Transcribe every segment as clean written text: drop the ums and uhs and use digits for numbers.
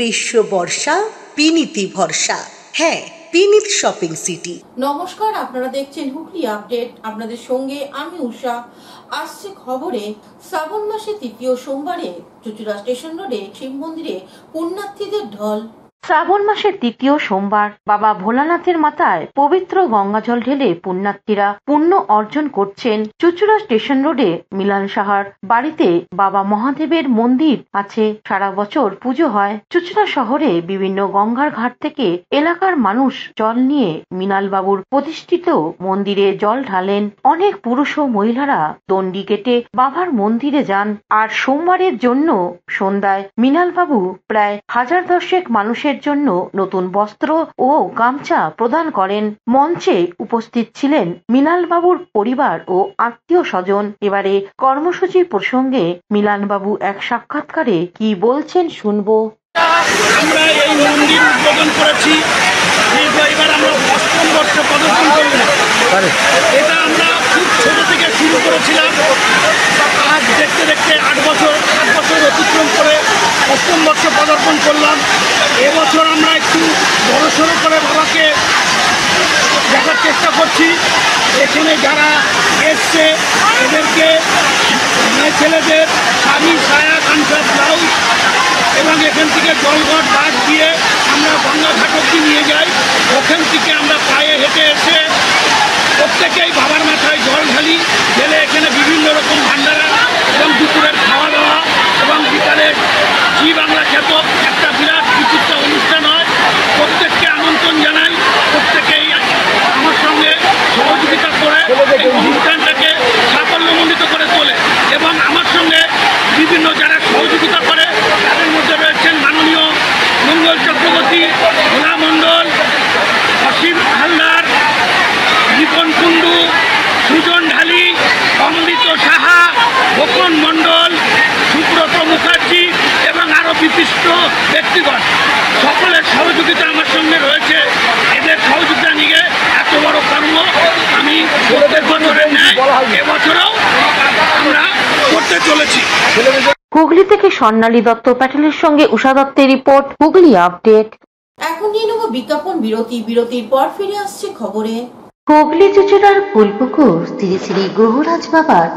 গ্রীষ্ম বর্ষা বিনীতি ভরসা। হ্যাঁ, বিনীত শপিং সিটি। নমস্কার, আপনারা দেখছেন হুগলি আপডেট। আপনাদের সঙ্গে আমি উষা। আসছে খবরে, শ্রাবণ মাসে তৃতীয় সোমবারে চুঁচুড়া স্টেশন রোডে শিব মন্দিরে পুণ্যার্থীদের ঢল। শ্রাবণ মাসের তৃতীয় সোমবার বাবা ভোলানাথের মাথায় পবিত্র গঙ্গাজল ঢেলে পুণ্যার্থীরা পুণ্য অর্জন করছেন। চুঁচুড়া স্টেশন রোডে মিলন সাহার বাড়িতে বাবা মহাদেবের মন্দির আছে। সারা বছর পুজো হয়। চুঁচুড়া শহরে বিভিন্ন গঙ্গার ঘাট থেকে এলাকার মানুষ জল নিয়ে মৃণাল বাবুর প্রতিষ্ঠিত মন্দিরে জল ঢালেন। অনেক পুরুষ ও মহিলারা দণ্ডি কেটে বাবার মন্দিরে যান। আর সোমবারের জন্য সন্ধ্যায় মৃণাল বাবু প্রায় 1000 মানুষের জন্য নতুন বস্ত্র ও গামছা প্রদান করেন। মঞ্চে উপস্থিত ছিলেন মৃণাল বাবুর পরিবার ও আত্মীয় স্বজন। এবারে কর্মসূচি প্রসঙ্গে মৃণাল বাবু এক সাক্ষাৎকারে কি বলছেন শুনবো। আমরা এই মন্দির উদ্বোধন করেছি, এবার আমরা অষ্টম বর্ষ পদার্পণ করলাম। এটা আমরা খুব ছোট থেকে শুরু করেছিলাম। আজ দেখতে দেখতে 8 বছর অতিক্রম করে অষ্টম বর্ষ পদার্পণ করলাম। এবছর আমরা একটু বড়সড় করে বাবাকে দেখার চেষ্টা করছি। এখানে যারা এসছে এদেরকে ছেলেদের শাড়ি, সায়া, গামছা, ব্লাউজ এবং এখান থেকে জলঘট বাস দিয়ে আমরা গঙ্গা ঘাট অব্দি নিয়ে যাই। ওখান থেকে আমরা পায়ে হেঁটে এসে প্রত্যেকেই বাবার মাথায় জল ঢালি। ঢেলে এখানে বিভিন্ন রকম ভান্ডারা এবং দুপুরের খাওয়া দাওয়া এবং বিকালে জি বাংলা খ্যাত একটা বিরাট বিচিত্র অনুষ্ঠান হয়। প্রত্যেককে আমন্ত্রণ জানাই। প্রত্যেকেই আমার সঙ্গে সহযোগিতা করে এই অনুষ্ঠানটাকে সাফল্যমণ্ডিত করে তোলে এবং আমার সঙ্গে বিভিন্ন যারা সহযোগিতা করে তাদের মধ্যে রয়েছেন মাননীয় মঙ্গল চক্রবর্তী, ভোলা মণ্ডল, অসীম হালদার, রিপন কুণ্ডু, সুজন ঢালি, অমৃত সাহা, গোপন মণ্ডল, সুব্রত মুখার্জি এবং আরও বিশিষ্ট ব্যক্তিগণ। সকলের সহযোগিতা আমার সঙ্গে রয়েছে। এদের সহযোগিতা নিয়ে এত বড় কর্ম আমি প্রত্যেক বছরের ন্যায় এবছরও আমরা করতে চলেছি। হুগলি থেকে স্বর্ণালী দত্ত প্যাটেলের সঙ্গে উষা দত্তের রিপোর্ট, হুগলি আপডেট। এখন নিয়ে নেব বিজ্ঞাপন বিরতি। বিরতির পর ফিরে আসছে খবরে। হুগলি চুঁচুড়ার ফুলপুকুর শ্রী শ্রী গ্রহরাজ বাবার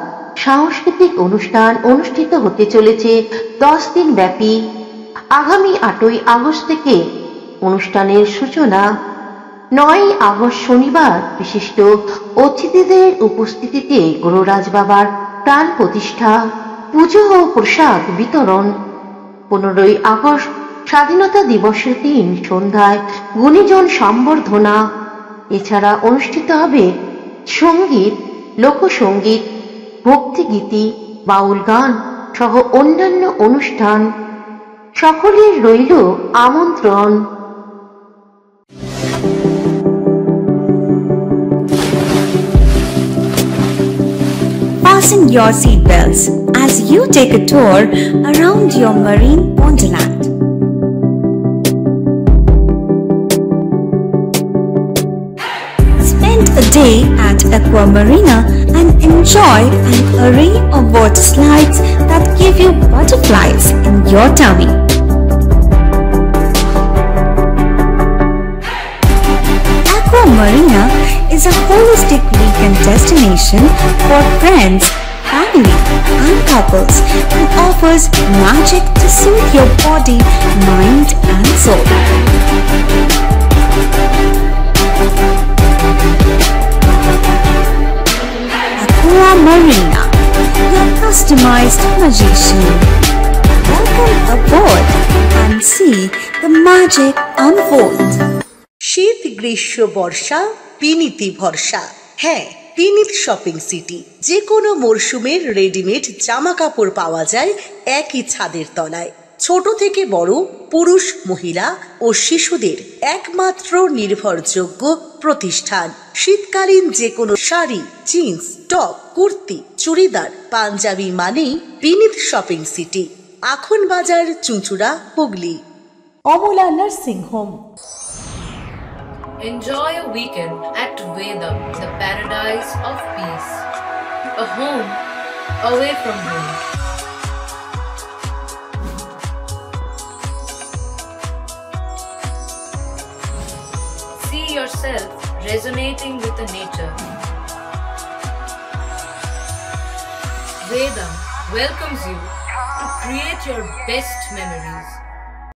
সাংস্কৃতিক অনুষ্ঠান অনুষ্ঠিত হতে চলেছে 10 দিন ব্যাপী। আগামী 8ই আগস্ট থেকে অনুষ্ঠানের সূচনা। 9ই আগস্ট শনিবার বিশিষ্ট অতিথিদের উপস্থিতিতে গ্রহরাজ বাবার প্রাণ প্রতিষ্ঠা, পুজো ও প্রসাদ বিতরণ। 15ই আগস্ট স্বাধীনতা দিবসের দিন সন্ধ্যায় গুণীজন সম্বর্ধনা। এছাড়া অনুষ্ঠিত হবে সঙ্গীত, লোকসঙ্গীত, ভক্তিগীতি, বাউল গান সহ অন্যান্য অনুষ্ঠান। সকলের রইল আমন্ত্রণ। Fasten your seatbelts as you take a tour around your marine wonderland. Spend a day at Aqua Marina and enjoy an array of water slides that give you butterflies in your tummy. Aqua Marina is a holistic weekend destination for friends, family and couples and offers magic to soothe your body, mind and soul. Aqua Marina, your customized magician. Welcome aboard and see the magic unfold. শীত গ্রীষ্ম বর্ষা বিনীতি ভরসা। হ্যাঁ, বিনীত shopping city. যে কোনো মরশুমের readymade জামা কাপড় পাওয়া যায় একই ছাদের তলায়। ছোট থেকে বড়, পুরুষ, মহিলা ও শিশুদের একমাত্র নির্ভরযোগ্য প্রতিষ্ঠান। শীতকালীন যে কোনো শাড়ি, জিন্স, টপ, কুর্তি, চুড়িদার, পাঞ্জাবি মানেই বিনীত শপিং সিটি। আখন বাজার, চুঁচুড়া, Hooghly. Amala nursing home. Enjoy a weekend at Vedam, the paradise of peace. A home away from home. yourself resonating with the nature. Vedam welcomes you to create your best memories.